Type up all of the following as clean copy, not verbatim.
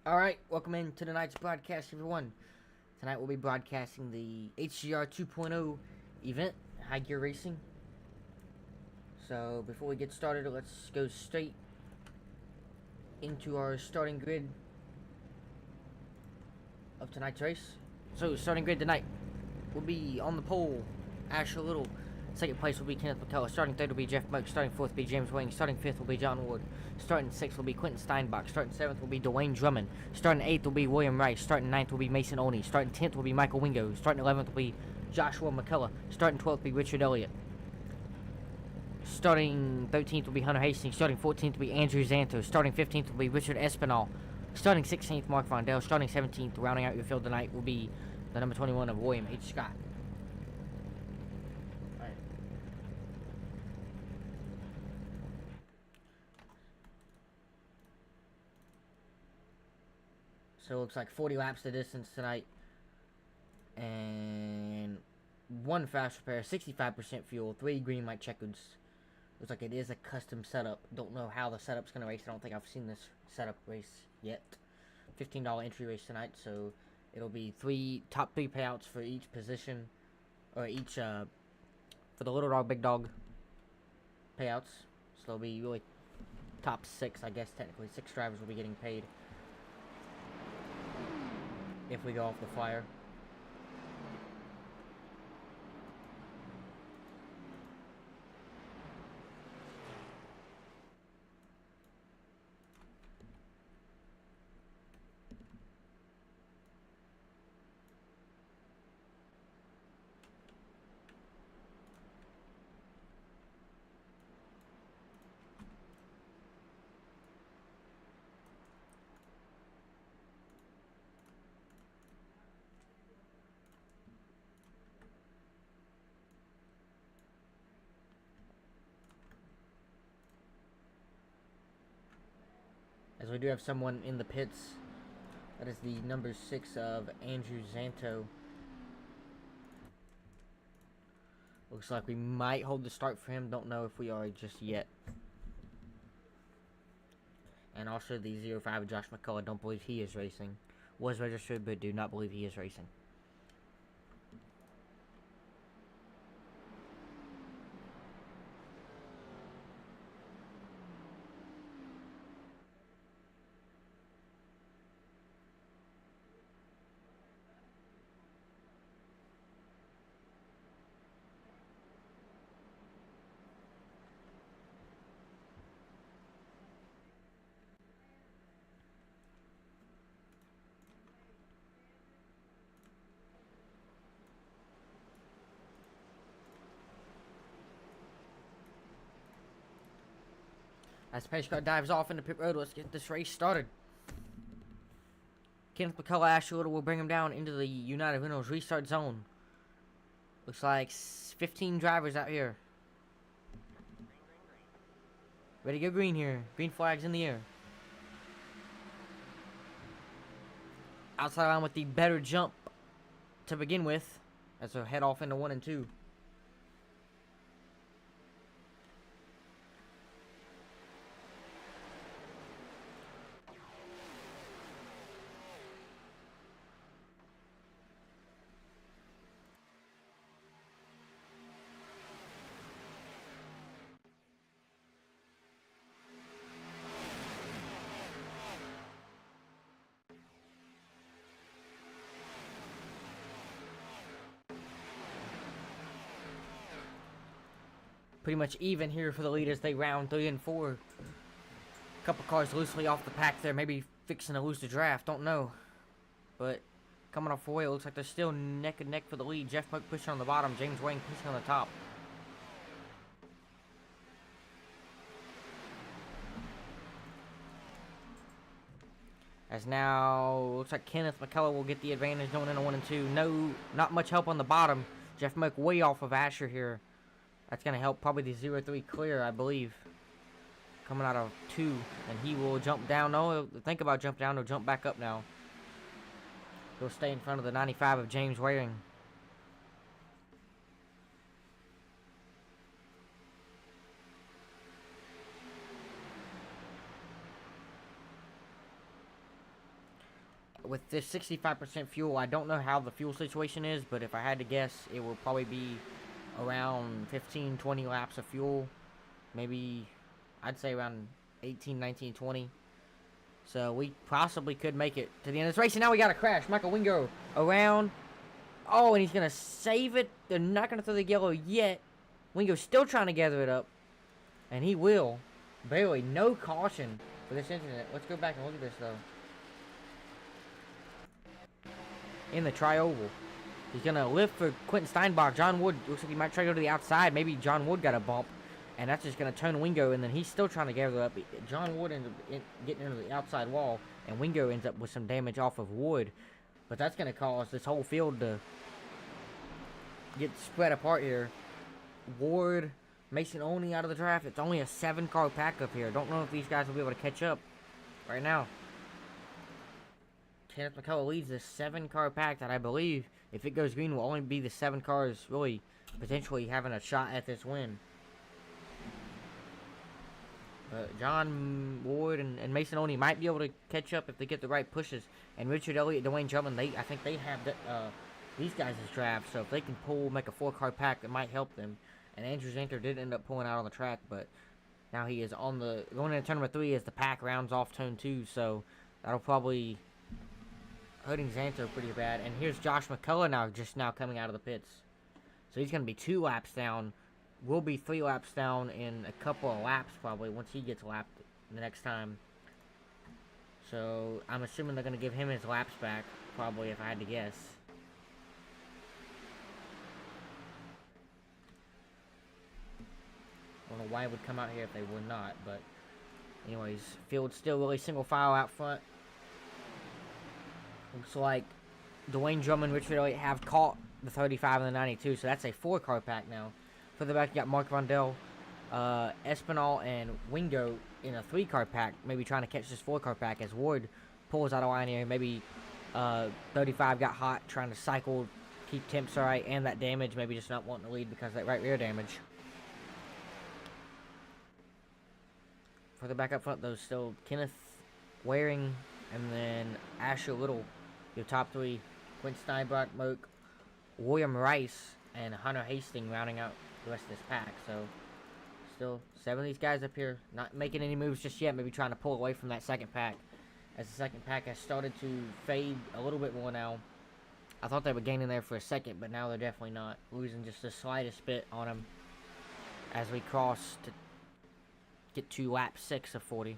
Alright, welcome into tonight's broadcast, everyone. Tonight we'll be broadcasting the HGR 2.0 event, High Gear Racing. So, before we get started, let's go straight into our starting grid of tonight's race. So, starting grid tonight will be on the pole, Asher Little. Second place will be Kenneth McCullough. Starting third will be Jeff Moak. Starting fourth will be James Wing. Starting fifth will be John Ward. Starting sixth will be Quentin Steinbach. Starting seventh will be Dwayne Drummond. Starting eighth will be William Rice. Starting ninth will be Mason Oney. Starting 10th will be Michael Wingo. Starting 11th will be Joshua McCullough. Starting 12th will be Richard Elliott. Starting 13th will be Hunter Hastings. Starting 14th will be Andrew Zanto. Starting 15th will be Richard Espinal. Starting 16th, Mark Vondell. Starting 17th, rounding out your field tonight, will be the number 21 of William H. Scott. So it looks like 40 laps the distance tonight. And one fast repair, 65% fuel, 3 green light checkers. Looks like it is a custom setup. Don't know how the setup's going to race. I don't think I've seen this setup race yet. $15 entry race tonight. So it'll be top three payouts for each position. Or each, for the little dog, big dog payouts. So it'll be really top 6, I guess, technically. 6 drivers will be getting paid if we go off the flyer. As we do have someone in the pits. That is the number 6 of Andrew Zanto. Looks like we might hold the start for him. Don't know if we are just yet. And also the 05 of Josh McCullough. Don't believe he is racing. Was registered, but do not believe he is racing. As the pace car dives off into pit road, let's get this race started. Kenneth McCullough, Asher Little will bring him down into the United Reynolds restart zone. Looks like 15 drivers out here. Ready to go green here. Green flags in the air. Outside line with the better jump to begin with. As we head off into 1 and 2. Pretty much even here for the leaders. They round 3 and 4. Couple cars loosely off the pack there. Maybe fixing to lose the draft. Don't know. But coming off 4, it looks like they're still neck and neck for the lead. Jeff Moak pushing on the bottom. James Wang pushing on the top. As now, looks like Kenneth McCullough will get the advantage going into 1 and 2. No, not much help on the bottom. Jeff Moak way off of Asher here. That's going to help probably the 0-3 clear, I believe. Coming out of 2. And he will jump down. No, think about jump down. He'll jump back up now. He'll stay in front of the 95 of James Waring. with this 65% fuel, I don't know how the fuel situation is, but if I had to guess, it will probably be around 15-20 laps of fuel. Maybe, I'd say around 18, 19, 20. So we possibly could make it to the end of this race. And now we got a crash. Michael Wingo around. Oh, and he's going to save it. They're not going to throw the yellow yet. Wingo's still trying to gather it up. And he will. Barely. No caution for this incident. Let's go back and look at this, though. In the tri-oval. He's going to lift for Quentin Steinbach. John Wood looks like he might try to go to the outside. Maybe John Wood got a bump. And that's just going to turn Wingo. And then he's still trying to gather it up. John Wood ends up getting into the outside wall. And Wingo ends up with some damage off of Wood. But that's going to cause this whole field to get spread apart here. Ward, Mason only out of the draft. It's only a 7-car pack up here. Don't know if these guys will be able to catch up right now. Kenneth McCullough leads this 7-car pack that I believe, if it goes green, will only be the 7 cars really potentially having a shot at this win. John Ward and Mason Oney might be able to catch up if they get the right pushes. And Richard Elliott, Dwayne Drummond, I think they have these guys' draft. So if they can make a 4-car pack, that might help them. And Andrew Zanter did end up pulling out on the track, but now he is on going into turn number 3 as the pack rounds off turn 2. So that'll probably hurting Zanter pretty bad. And here's Josh McCullough just now coming out of the pits. So he's going to be 2 laps down. Will be 3 laps down in a couple of laps probably once he gets lapped the next time. So I'm assuming they're going to give him his laps back probably, if I had to guess. I don't know why it would come out here if they would not, but anyways, field's still really single file out front. Looks like Dwayne Drummond and Richard Elliott have caught the 35 and the 92, so that's a 4-car pack now. Further back, you got Mark Rondell, Espinal, and Wingo in a 3-car pack, maybe trying to catch this 4-car pack as Ward pulls out of line here. Maybe 35 got hot, trying to cycle, keep temps alright, and that damage, maybe just not wanting to lead because of that right rear damage. Further back up front, though, still Kenneth Waring, and then Asher Little, your top 3. Quint Steinbach, Moak, William Rice, and Hunter Hastings rounding out the rest of this pack. So still 7 of these guys up here not making any moves just yet, maybe trying to pull away from that second pack as the second pack has started to fade a little bit more now. I thought they were gaining there for a second, but now they're definitely not, losing just the slightest bit on them as we cross to get to lap 6 of 40.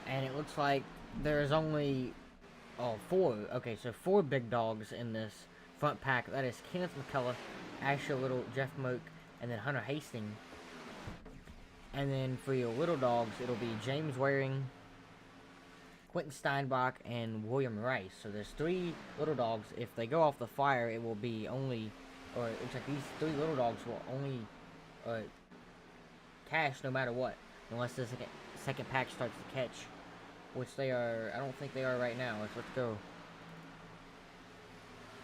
And it looks like there's only 4. Okay, so 4 big dogs in this front pack. That is Kenneth McCullough, Asher Little, Jeff Moak, and then Hunter Hastings. And then for your little dogs, it'll be James Waring, Quentin Steinbach, and William Rice. So there's 3 little dogs. If they go off the fire, it will be only, or it looks like these 3 little dogs will only cash no matter what, unless the second pack starts to catch. Which they are, I don't think they are right now. Let's go.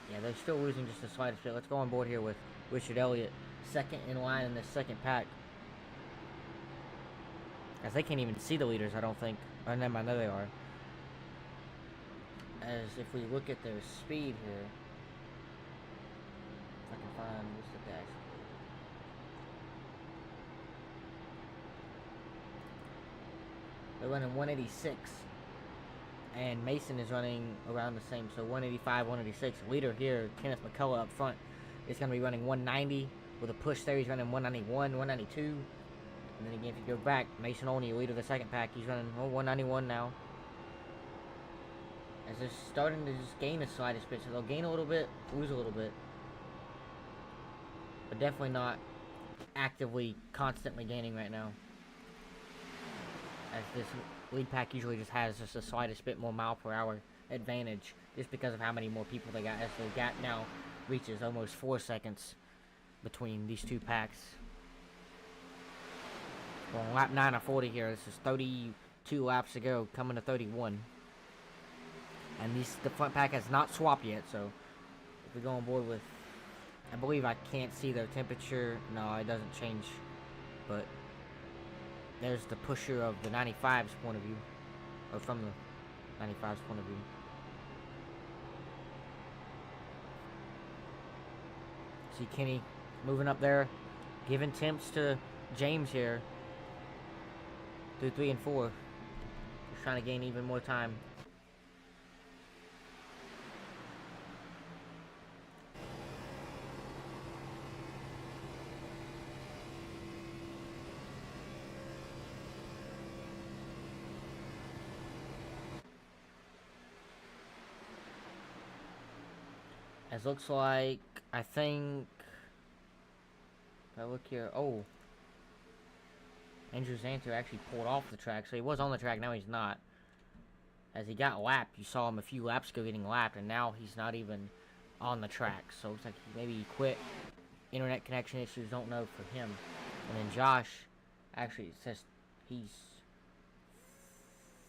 Yeah, they're still losing just the slightest bit. Let's go on board here with Richard Elliott, second in line in this second pack. As they can't even see the leaders, I don't think. Or no, I know they are. As if we look at their speed here, if I can find what's the dash. They're running 186, and Mason is running around the same, so 185, 186. Leader here, Kenneth McCullough up front, is going to be running 190. with a push there. He's running 191, 192. And then again, if you go back, Mason Olney, leader of the second pack, he's running 191 now. As they're starting to just gain the slightest bit, so they'll gain a little bit, lose a little bit. But definitely not actively, constantly gaining right now. As this lead pack usually just has just the slightest bit more mile per hour advantage, just because of how many more people they got, as the gap now reaches almost 4 seconds between these two packs. Well, on lap 9 of 40 here, this is 32 laps to go, coming to 31. And the front pack has not swapped yet, so if we go on board with, I believe I can't see their temperature. No, it doesn't change, but there's the pusher of the 95's point of view, or from the 95's point of view. See Kenny moving up there, giving temps to James here through 3 and 4. He's trying to gain even more time. As looks like, I think, if I look here, oh, Andrew Zanter actually pulled off the track, so he was on the track, now he's not. As he got lapped, you saw him a few laps ago getting lapped, and now he's not even on the track, so it looks like maybe he quit. Internet connection issues, don't know for him. And then Josh, actually it says he's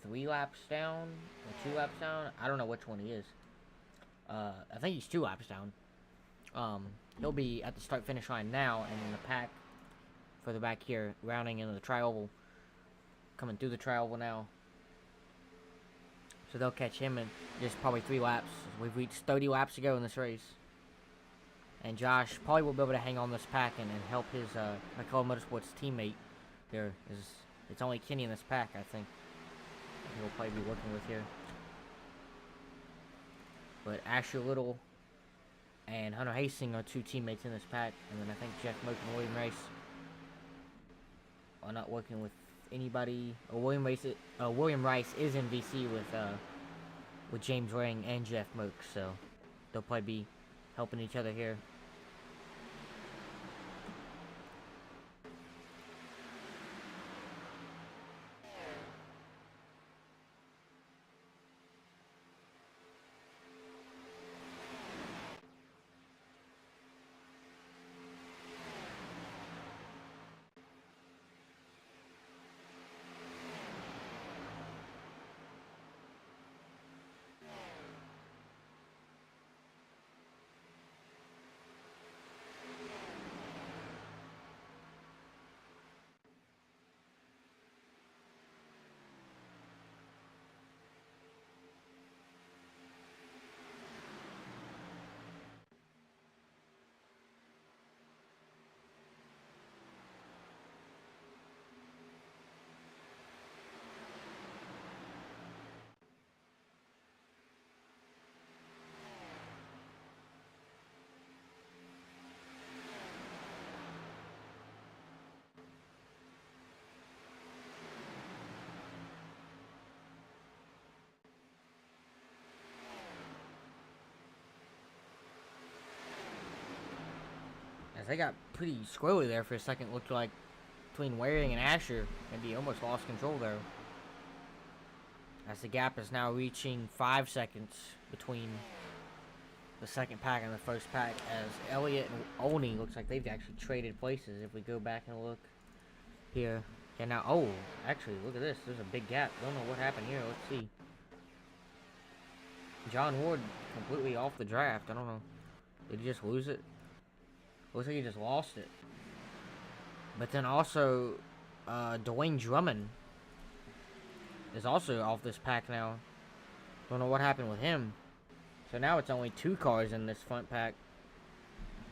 3 laps down, or 2 laps down, I don't know which one he is. I think he's 2 laps down. He'll be at the start-finish line now, and in the pack further back here, rounding into the tri-oval, coming through the tri-oval now. So they'll catch him in just probably 3 laps. We've reached 30 laps to go in this race. And Josh probably will be able to hang on this pack and help his McCullough Motorsports teammate here. It's only Kenny in this pack, I think, he'll probably be working with here. But Asher Little and Hunter Hastings are 2 teammates in this pack. And then I think Jeff Moak and William Rice are not working with anybody. William Rice is in VC with James Ring and Jeff Moak, so they'll probably be helping each other here. They got pretty squirrely there for a second. Looked like between Waring and Asher, maybe almost lost control there. As the gap is now reaching 5 seconds between the second pack and the first pack. As Elliott and Olney looks like they've actually traded places. If we go back and look here, yeah. Now, oh, actually, look at this. There's a big gap. Don't know what happened here. Let's see. John Ward completely off the draft. I don't know. Did he just lose it? Looks like he just lost it. But then also, Dwayne Drummond is also off this pack now. Don't know what happened with him. So now it's only 2 cars in this front pack.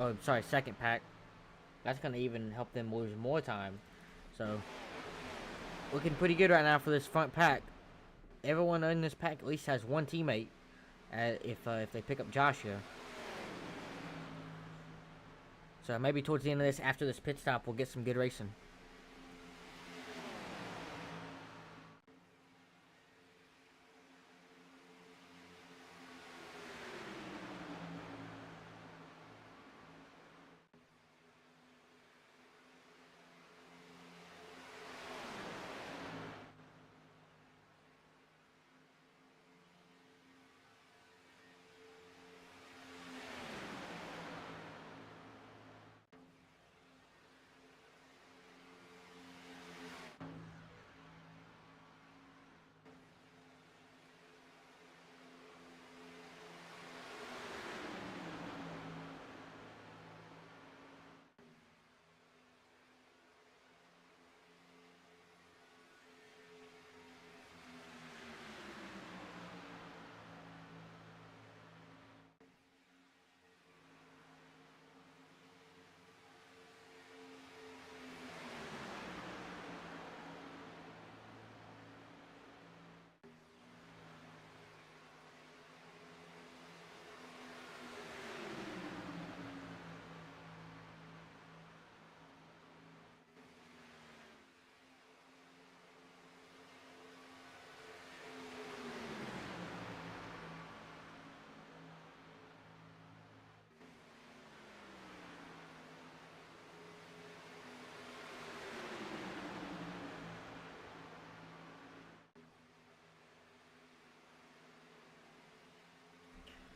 Oh, sorry, second pack. That's going to even help them lose more time. So, looking pretty good right now for this front pack. Everyone in this pack at least has 1 teammate. If they pick up Josh here. So maybe towards the end of this, after this pit stop, we'll get some good racing.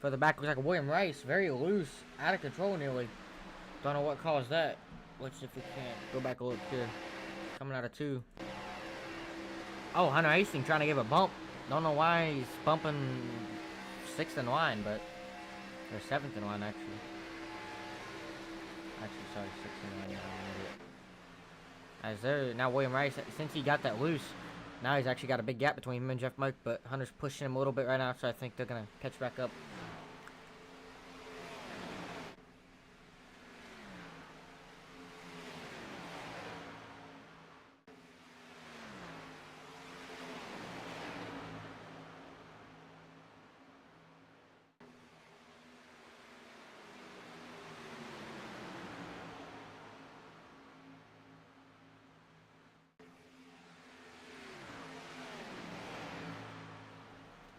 For the back, looks like William Rice, very loose, out of control nearly. Don't know what caused that. Let's see if we can go back a look here. Coming out of 2. Oh, Hunter Hastings trying to give a bump. Don't know why he's bumping 6th in line, but or 7th in line actually. Sorry, 6th in line. As there now, William Rice, since he got that loose, now he's actually got a big gap between him and Jeff Moak. But Hunter's pushing him a little bit right now, so I think they're gonna catch back up.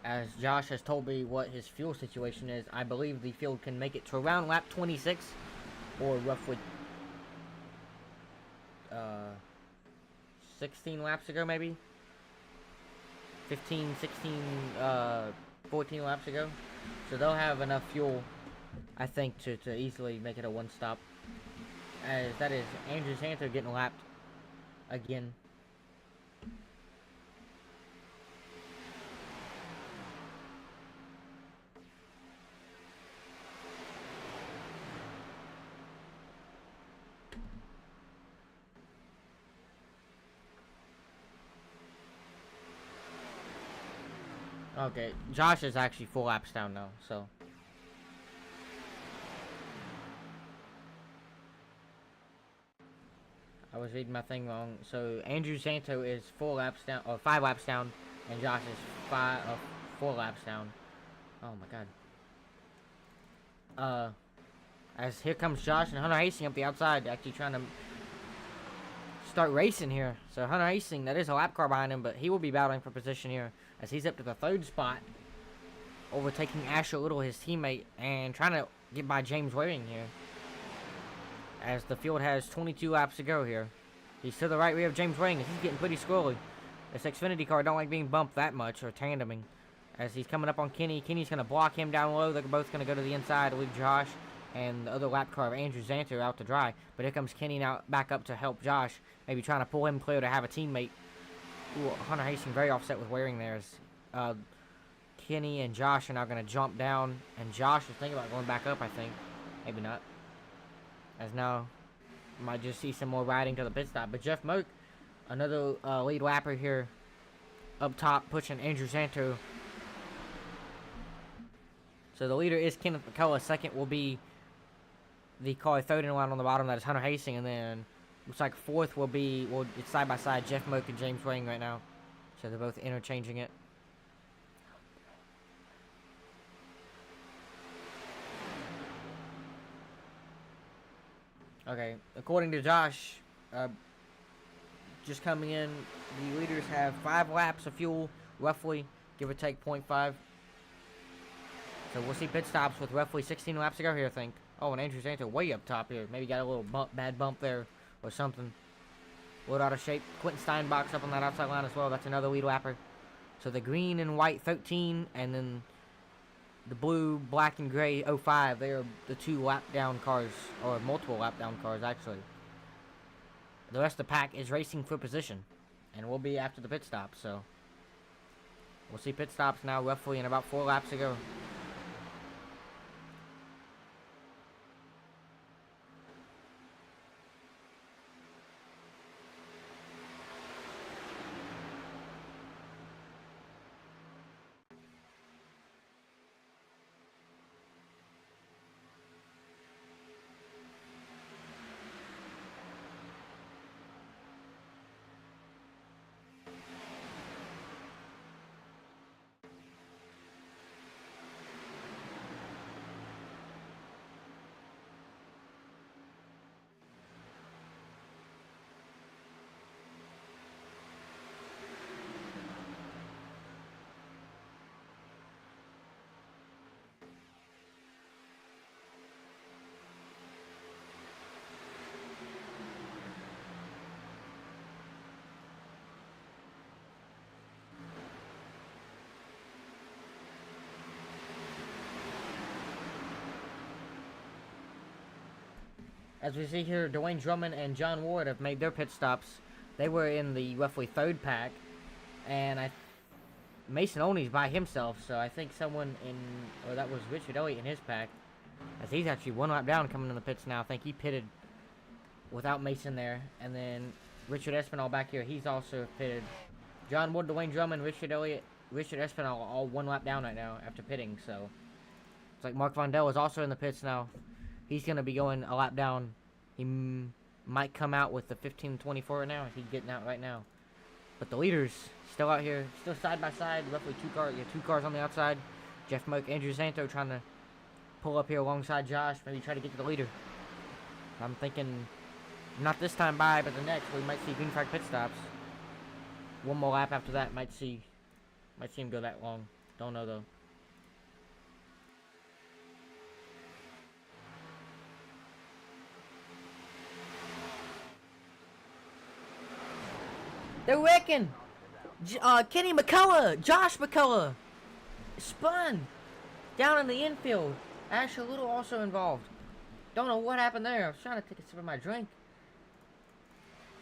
As Josh has told me what his fuel situation is, I believe the field can make it to around lap 26, or roughly 16 laps ago, maybe 15, 16, 14 laps ago. So they'll have enough fuel, I think, to easily make it a one-stop. As that is Andrew Santo getting lapped again. Okay, Josh is actually 4 laps down now, so. I was reading my thing wrong. So Andrew Santo is 4 laps down, or 5 laps down, and Josh is 4 laps down. Oh my god. As here comes Josh and Hunter Hastings up the outside, actually trying to start racing here. So Hunter Hastings, that is a lap car behind him, but he will be battling for position here, as he's up to the 3rd spot, overtaking Asher Little, his teammate, and trying to get by James Waring here, as the field has 22 laps to go here. He's to the right rear of James Waring, as he's getting pretty squirrely. This Xfinity car don't like being bumped that much, or tandeming, as he's coming up on Kenny. Kenny's going to block him down low. They're both going to go to the inside to leave Josh and the other lap car of Andrew Zanter out to dry. But here comes Kenny now back up to help Josh, maybe trying to pull him clear to have a teammate. Ooh, Hunter Hastings very offset with Waring there. As, Kenny and Josh are now going to jump down, and Josh is thinking about going back up, I think. Maybe not. As now, might just see some more riding to the pit stop. But Jeff Moak, another lead lapper here, up top, pushing Andrew Santo. So the leader is Kenneth McCullough. 2nd will be the car 3rd in line on the bottom. That is Hunter Hastings. And then looks like 4th will be, well, it's side by side, Jeff Moak and James Waring right now. So they're both interchanging it. Okay, according to Josh, uh, just coming in, the leaders have 5 laps of fuel, roughly, give or take .5. So we'll see pit stops with roughly 16 laps to go here, I think. Oh, and Andrew Santo way up top here. Maybe got a little bad bump there or something. A little out of shape. Quentin Steinbach's up on that outside line as well. That's another lead lapper. So the green and white 13, and then the blue, black, and gray 05. They are the 2 lap down cars, or multiple lap down cars, actually. The rest of the pack is racing for position, and we'll be after the pit stop, so we'll see pit stops now roughly in about 4 laps to go. As we see here, Dwayne Drummond and John Ward have made their pit stops. They were in the roughly 3rd pack, and Mason Olney's by himself, so I think someone in, or that was Richard Elliott in his pack, as he's actually 1 lap down coming in the pits now. I think he pitted without Mason there, and then Richard Espinal back here, he's also pitted. John Ward, Dwayne Drummond, Richard Elliott, Richard Espinal all 1 lap down right now after pitting, so it's like Mark Vondell is also in the pits now. He's going to be going a lap down. He might come out with the 15:24 right now. He's getting out right now. But the leaders still out here, still side by side, roughly 2 cars on the outside. Jeff Moak, Andrew Santo trying to pull up here alongside Josh, maybe try to get to the leader. I'm thinking not this time by, but the next we might see green flag pit stops. 1 more lap after that, might see him go that long. Don't know though. They're wrecking! Kenny McCullough! Josh McCullough! Spun! Down in the infield. Asher Little also involved. Don't know what happened there. I was trying to take a sip of my drink.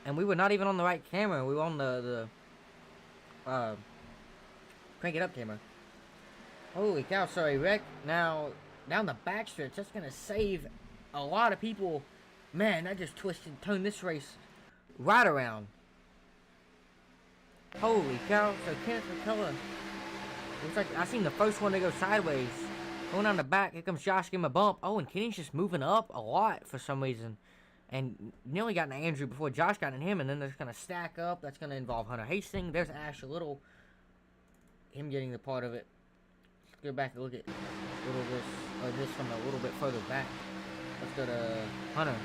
And we were not even on the right camera. We were on the crank it up camera. Holy cow, sorry, wreck. Now, down the backstretch, that's going to save a lot of people. Man, that just turned this race right around. Holy cow, so Kenneth McCullough, looks like I seen the first one to go sideways. Going down the back, here comes Josh, give him a bump. Oh, and Kenny's just moving up a lot for some reason. And nearly got into Andrew before Josh got in him, and then they're going to stack up. That's going to involve Hunter Hastings. There's Asher Little, him getting the part of it. Let's go back and look at this from a little bit further back. Let's go to Hunter.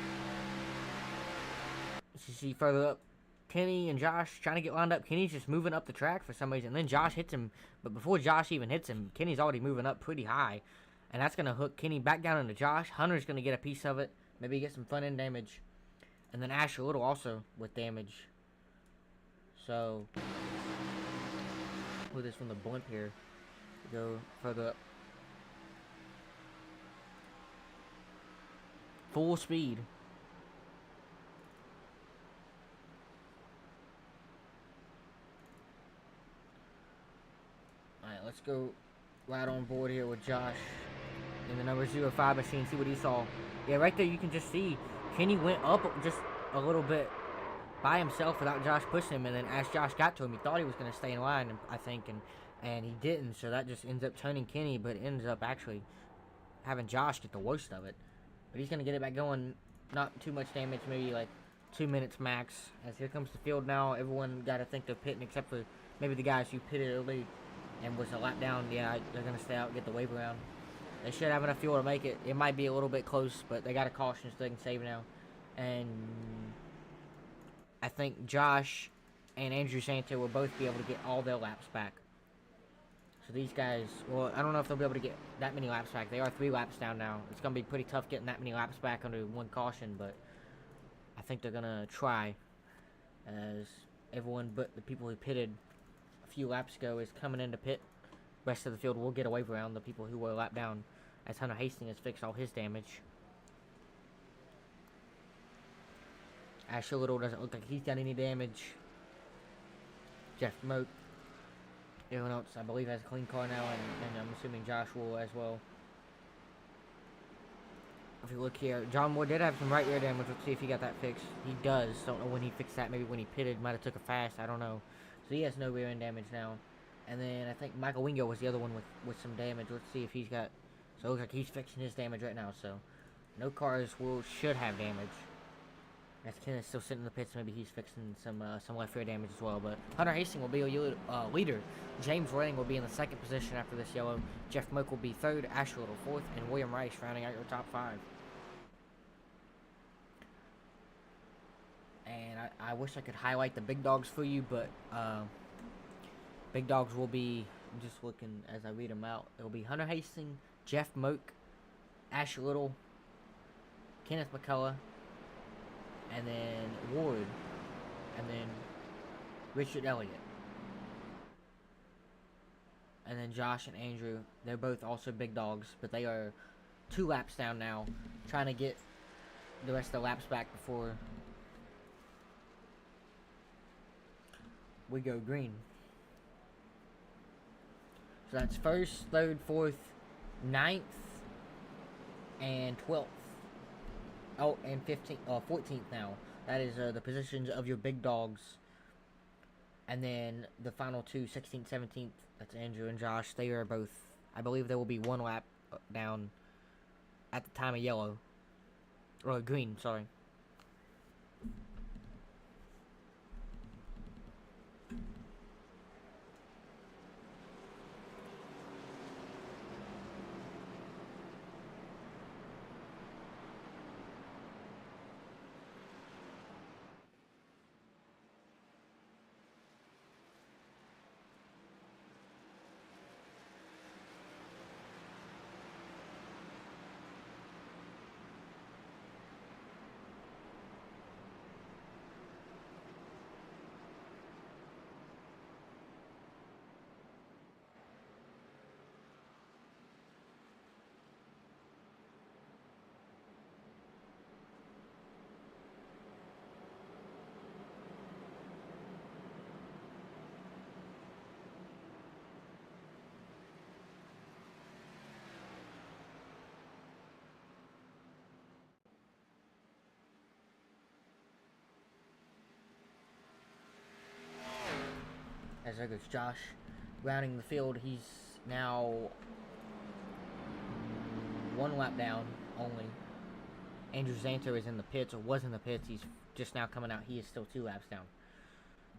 You see further up, Kenny and Josh trying to get lined up. Kenny's just moving up the track for some reason. And then Josh hits him. But before Josh even hits him, Kenny's already moving up pretty high. And that's going to hook Kenny back down into Josh. Hunter's going to get a piece of it. Maybe get some front end damage. And then Asher Little also with damage. So, look at this from the blimp here. Go further up. Full speed. Alright, let's go right on board here with Josh in the number 05 machine, see what he saw. Yeah, right there you can just see Kenny went up just a little bit by himself without Josh pushing him, and then as Josh got to him, he thought he was going to stay in line, I think, and he didn't, so that just ends up turning Kenny, but ends up actually having Josh get the worst of it. But he's going to get it back going, not too much damage, maybe like 2 minutes max. As here comes the field now, everyone got to think they're pitting except for maybe the guys who pitted early and was a lap down. Yeah, they're going to stay out and get the wave around. They should have enough fuel to make it. It might be a little bit close, but they got a caution so they can save now. and I think Josh and Andrew Santo will both be able to get all their laps back. So these guys, well, I don't know if they'll be able to get that many laps back. They are 3 laps down now. It's going to be pretty tough getting that many laps back under one caution, but I think they're going to try, as everyone but the people who pitted a few laps ago is coming into pit. Rest of the field will get a wave around the people who were a lap down, as Hunter Hastings has fixed all his damage. Asher Little doesn't look like he's done any damage. Jeff Moak, everyone else, I believe, has a clean car now, and I'm assuming Josh will as well. If you look here, John Moore did have some right ear damage. Let's see if he got that fixed. He does. Don't know when he fixed that. Maybe when he pitted. Might have took a fast. I don't know. So he has no rear end damage now. And then I think Michael Wingo was the other one with some damage. Let's see if he's got... So it looks like he's fixing his damage right now. So no cars should have damage. As Ken is still sitting in the pits, maybe he's fixing some left rear damage as well. But Hunter Hastings will be a leader. James Lang will be in the 2nd position after this yellow. Jeff Moak will be 3rd. Asher Little 4th. And William Rice rounding out your top 5. And I wish I could highlight the big dogs for you, but big dogs will be, I'm just looking as I read them out. It'll be Hunter Hastings, Jeff Moak, Asher Little, Kenneth McCullough, and then Ward, and then Richard Elliott. And then Josh and Andrew, they're both also big dogs, but they are 2 laps down now, trying to get the rest of the laps back before we go green. So that's 1st, 3rd, 4th, 9th, and 12th. Oh, and 14th now. That is the positions of your big dogs. And then the final 2, 16th, 17th, that's Andrew and Josh. They are both, I believe they will be 1 lap down at the time of yellow. Or green, sorry. As there goes Josh, rounding the field. He's now 1 lap down only. Andrew Zanto is in the pits, or was in the pits. He's just now coming out. He is still 2 laps down.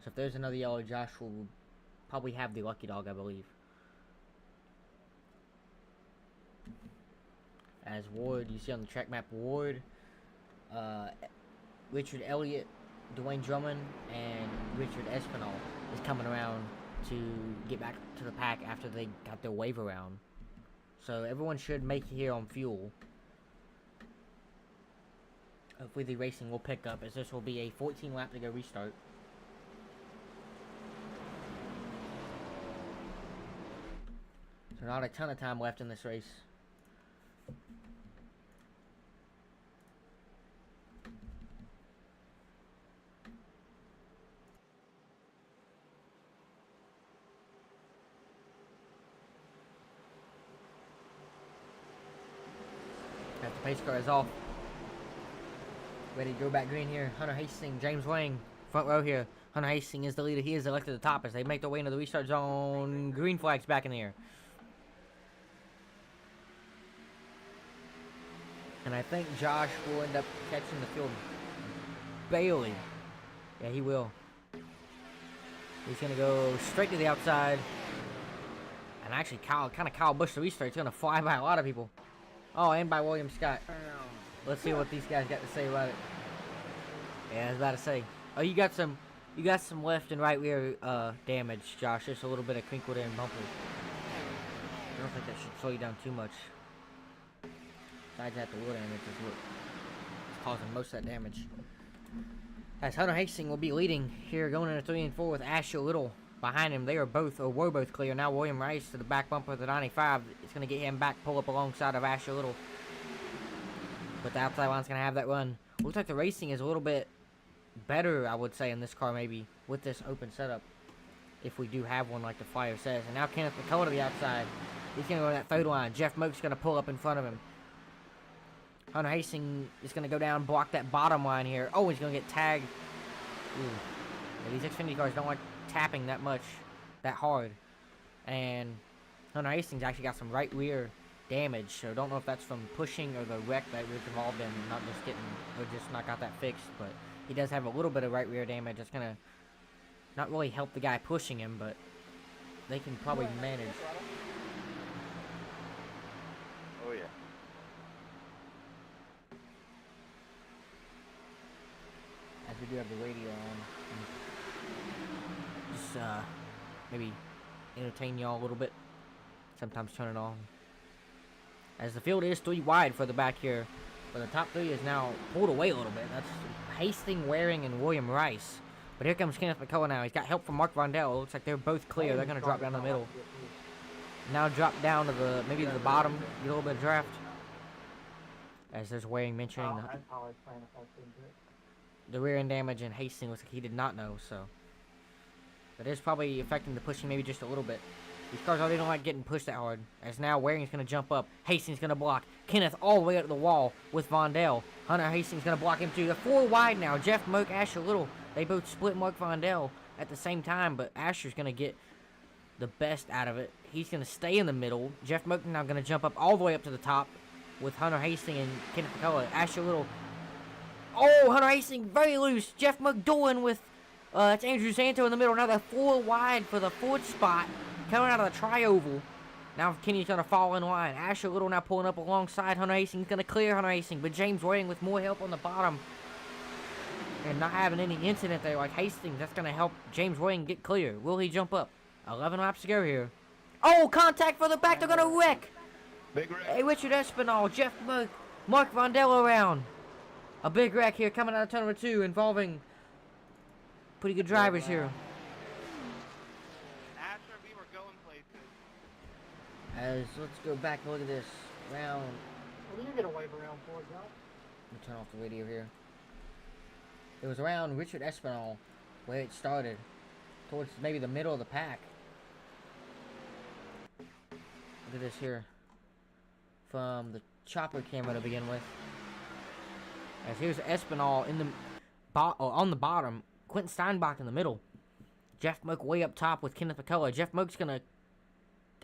So if there's another yellow, Josh will probably have the lucky dog, I believe. As Ward, you see on the track map, Ward, Richard Elliott, Dwayne Drummond, and Richard Espinal is coming around to get back to the pack after they got their wave around. So everyone should make it here on fuel. Hopefully the racing will pick up, as this will be a 14 lap to go restart. So not a ton of time left in this race. The pace car is off. Ready to go back green here. Hunter Hastings, James Lang, front row here. Hunter Hastings is the leader. He is elected to the top as they make their way into the restart zone. Green flags back in the air. And I think Josh will end up catching the field. Bailey. Yeah, he will. He's going to go straight to the outside. And actually, Kyle Busch, the restart, is going to fly by a lot of people. Oh, and by William Scott. Let's see what these guys got to say about it. Yeah, I was about to say. Oh, you got some left and right rear damage, Josh. Just a little bit of crinkled in bumper. I don't think that should slow you down too much. Besides that, the wheel damage is what is causing most of that damage. As Hunter Hastings will be leading here, going into 3 and 4 with Asher Little behind him. They are both, or were both clear. Now William Rice to the back bumper of the 95. It's going to get him back, pull up alongside of Asher Little. But the outside line's going to have that run. Looks like the racing is a little bit better, I would say, in this car maybe, with this open setup. If we do have one like the flyer says. And now Kenneth McCullough to the outside. He's going to go to that third line. Jeff Moak's going to pull up in front of him. Hunter Hastings is going to go down, block that bottom line here. Oh, he's going to get tagged. Ooh. Yeah, these Xfinity cars don't like tapping that much, that hard. And Hunter Hastings actually got some right rear damage. So don't know if that's from pushing or the wreck that was involved in, not just getting, or just not got that fixed. But he does have a little bit of right rear damage. That's going to not really help the guy pushing him, but they can probably manage. Oh, yeah. As we do have the radio on. Just, maybe entertain y'all a little bit. Sometimes turn it on. As the field is 3 wide for the back here. But the top 3 is now pulled away a little bit. That's Hastings, Waring, and William Rice. But here comes Kenneth McCullough now. He's got help from Mark Vondell. It looks like they're both clear. They're going to drop down the middle. Now drop down to the, maybe to the bottom. Get a little bit of draft. As there's Waring mentioning the rear end damage, and Hastings looks like he did not know, so. That is probably affecting the pushing maybe just a little bit. These cars already don't like getting pushed that hard. As now Waring's going to jump up. Hastings going to block. Kenneth all the way up to the wall with Vondell. Hunter Hastings going to block him too. They're 4 wide now. Jeff Moak, Asher Little. They both split Mark Vondell at the same time, but Asher's going to get the best out of it. He's going to stay in the middle. Jeff Moak now going to jump up all the way up to the top with Hunter Hastings and Kenneth McCullough. Asher Little. Oh, Hunter Hastings very loose. Jeff Moak dueling with that's Andrew Santo in the middle. Now they're 4 wide for the 4th spot. Coming out of the tri-oval. Now Kenny's going to fall in line. Asher Little now pulling up alongside Hunter Hastings. Going to clear Hunter Hastings. But James Waring with more help on the bottom. And not having any incident there like Hastings. That's going to help James Waring get clear. Will he jump up? 11 laps to go here. Oh, contact for the back. They're going to wreck. Big wreck. Hey, Richard Espinal. Jeff Moak. Mark Vondell around. A big wreck here coming out of turn number 2 involving pretty good drivers here. As let's go back and look at this round. What are you gonna wave around for, John? Let me turn off the radio here. It was around Richard Espinal where it started, towards maybe the middle of the pack. Look at this here, from the chopper camera to begin with. As here's Espinal in the on the bottom, Quentin Steinbach in the middle, Jeff Moak way up top with Kenneth McCullough. Jeff Moak's gonna.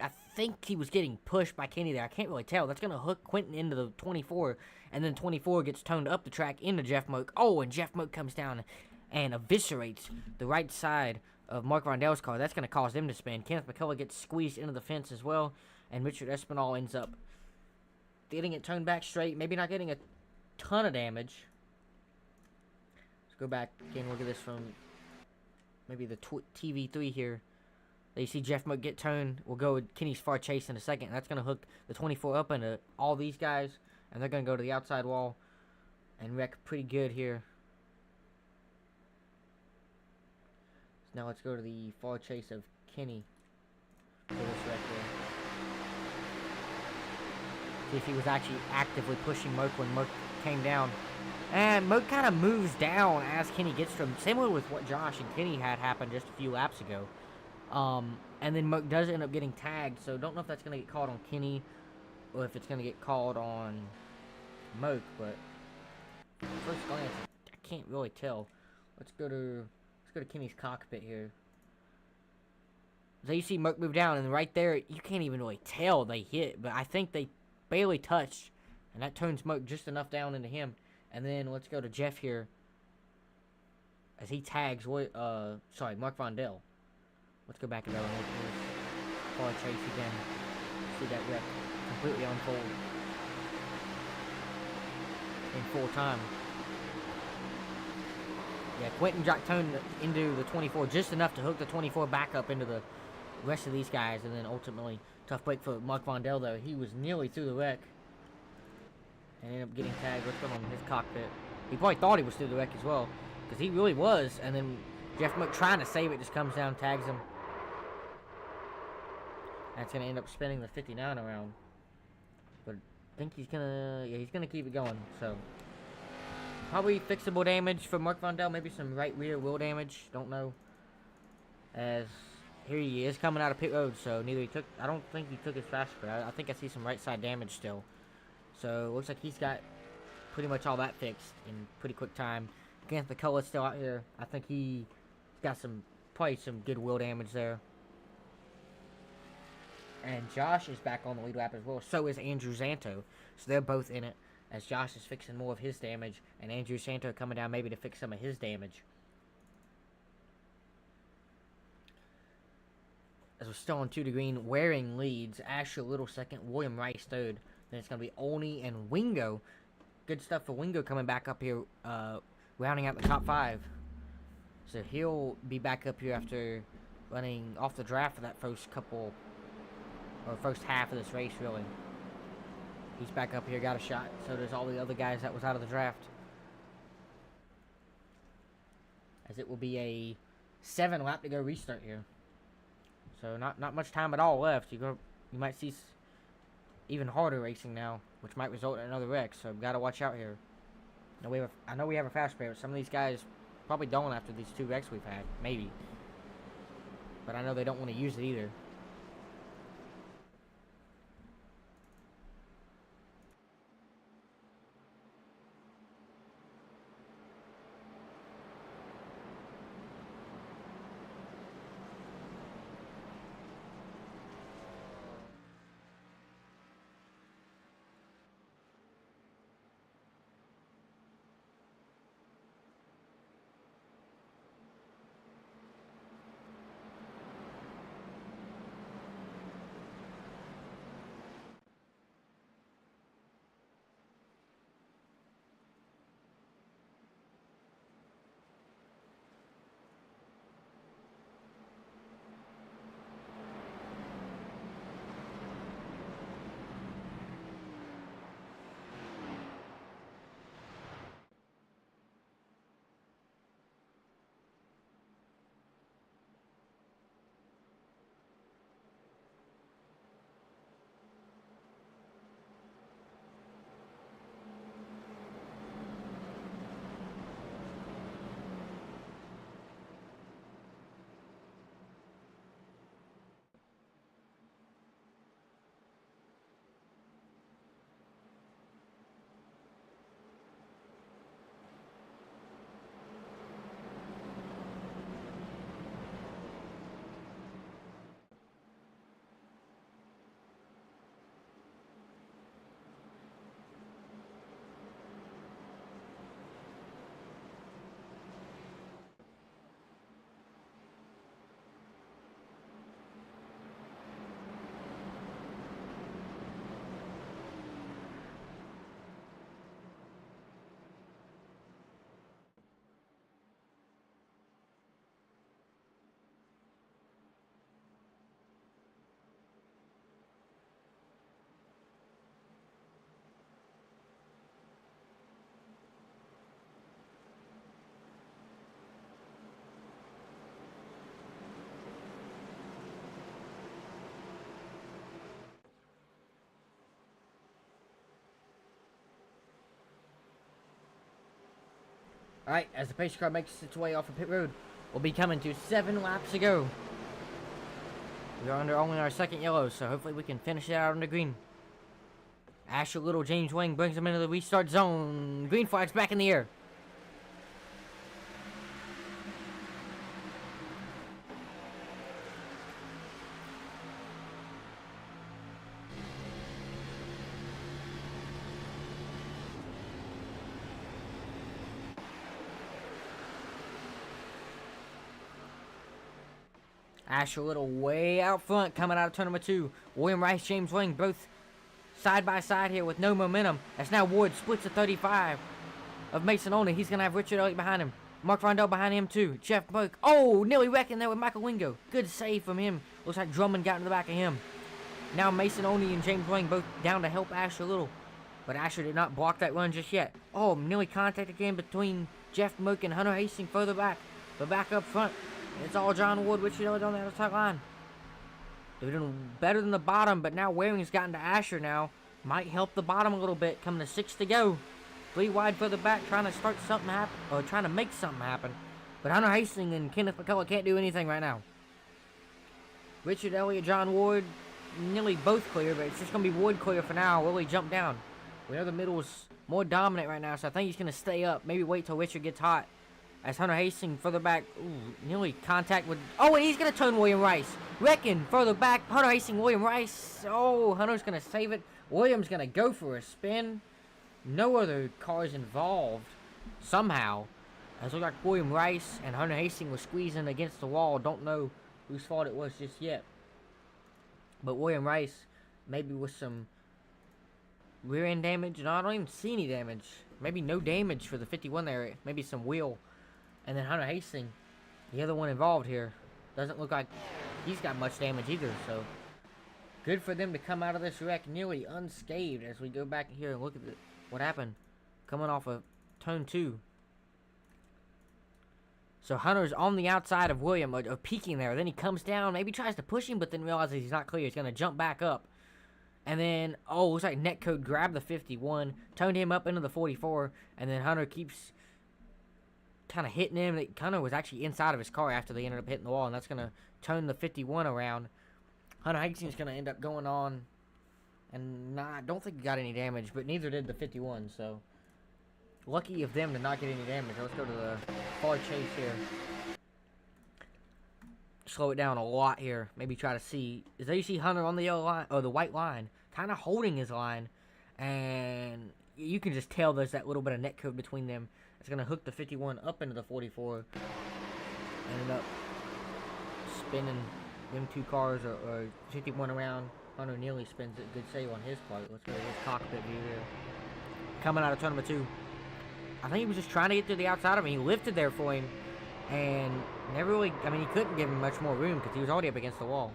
I think he was getting pushed by Kenny there. I can't really tell. That's going to hook Quentin into the 24. And then 24 gets toned up the track into Jeff Moak. Oh, and Jeff Moak comes down and eviscerates the right side of Mark Vondell's car. That's going to cause them to spin. Kenneth McCullough gets squeezed into the fence as well. And Richard Espinal ends up getting it turned back straight. Maybe not getting a ton of damage. Let's go back again. Look at this from maybe the TV3 here. You see Jeff Moak get turned. We'll go with Kenny's far chase in a second. That's going to hook the 24 up into all these guys. And they're going to go to the outside wall and wreck pretty good here. So now let's go to the far chase of Kenny. For this wreck there. See if he was actually actively pushing Moak when Moak came down. And Moak kind of moves down as Kenny gets to him. Similar with what Josh and Kenny had happened just a few laps ago. And then Moak does end up getting tagged, so don't know if that's going to get called on Kenny or if it's going to get called on Moak, but first glance, I can't really tell. Let's go to Kenny's cockpit here. So you see Moak move down, and right there, you can't even really tell they hit, but I think they barely touched, and that turns Moak just enough down into him. And then let's go to Jeff here as he tags, Mark Vondell. Let's go back and look at this far chase again. See that wreck completely unfold in full time. Yeah, Quentin got turned into the 24 just enough to hook the 24 back up into the rest of these guys, and then ultimately, tough break for Mark Vondell, though. He was nearly through the wreck and ended up getting tagged. What's going on in his cockpit? He probably thought he was through the wreck as well, because he really was, and then Jeff Mook trying to save it just comes down, tags him. That's going to end up spinning the 59 around. But I think he's going to, yeah, he's going to keep it going, so. Probably fixable damage for Mark Vondell, maybe some right rear wheel damage, don't know. As here he is coming out of pit road, so neither he took, I don't think he took his fast car. I think I see some right side damage still. So it looks like he's got pretty much all that fixed in pretty quick time. Again, the color's still out here. I think he's got some, probably some good wheel damage there. And Josh is back on the lead lap as well. So is Andrew Zanto. So they're both in it, as Josh is fixing more of his damage, and Andrew Santo coming down maybe to fix some of his damage. As we're still on 2 to green, Waring leads, Asher Little second, William Rice third. Then it's going to be Olney and Wingo. Good stuff for Wingo coming back up here, rounding out the top 5. So he'll be back up here after running off the draft for that first couple, or first half of this race, really. He's back up here, got a shot. So does all the other guys that was out of the draft. As it will be a 7 lap to go restart here. So not much time at all left. You might see even harder racing now, which might result in another wreck. So gotta watch out here. I know we have a fast pair, but some of these guys probably don't after these 2 wrecks we've had, maybe. But I know they don't want to use it either. Alright, as the pace car makes its way off of pit road, we'll be coming to 7 laps to go. We are under only our second yellow, so hopefully we can finish it out on the green. Asher Little, James Wang brings him into the restart zone. Green flag's back in the air. Asher Little way out front coming out of turn number 2. William Rice, James Wang both side by side here with no momentum. As now Ward splits the 35 of Mason Olney. He's going to have Richard Elliott behind him. Mark Rondell behind him too. Jeff Burke. Oh, nearly wrecking there with Michael Wingo. Good save from him. Looks like Drummond got in the back of him. Now Mason Oney and James Wayne both down to help Asher a little. But Asher did not block that run just yet. Oh, nearly contact again between Jeff Burke and Hunter Hastings further back. But back up front. It's all John Ward, Richard Elliott on the outside line. They're doing better than the bottom, but now Waring's gotten to Asher now. Might help the bottom a little bit. Coming to 6 to go. 3 wide further back, trying to start something happen, or trying to make something happen. But Hunter Hastings and Kenneth McCullough can't do anything right now. Richard Elliott, John Ward, nearly both clear, but it's just going to be Ward clear for now. Willie jumped down. We know the middle is more dominant right now, so I think he's going to stay up. Maybe wait till Richard gets hot. As Hunter Hastings further back, nearly contact with... Oh, and he's going to turn William Rice. Reckon further back, Hunter Hastings, William Rice. Oh, Hunter's going to save it. William's going to go for a spin. No other cars involved, somehow. As it looked like William Rice and Hunter Hastings was squeezing against the wall. Don't know whose fault it was just yet. But William Rice, maybe with some rear end damage. No, I don't even see any damage. Maybe no damage for the 51 there. Maybe some wheel. And then Hunter Hastings, the other one involved here, doesn't look like he's got much damage either. So good for them to come out of this wreck nearly unscathed. As we go back here and look at what happened coming off of turn 2. So Hunter's on the outside of William, or peeking there. Then he comes down, maybe tries to push him, but then realizes he's not clear. He's going to jump back up. And then, oh, looks like Netcode grabbed the 51, toned him up into the 44, and then Hunter keeps kind of hitting him. Hunter was actually inside of his car after they ended up hitting the wall, and that's going to turn the 51 around. Hunter Hastings is going to end up going on, and I don't think he got any damage, but neither did the 51, so lucky of them to not get any damage. Let's go to the far chase here. Slow it down a lot here. Maybe try to see. Is there you see Hunter on the yellow line, or the white line, kind of holding his line, and you can just tell there's that little bit of netcode between them. It's going to hook the 51 up into the 44. Ended up spinning them two cars, or 51 around. Hunter nearly spins it. Good save on his part. Let's go to this cockpit view here. Coming out of turn number 2. I think he was just trying to get to the outside of him. He lifted there for him. And never really, I mean, he couldn't give him much more room because he was already up against the wall.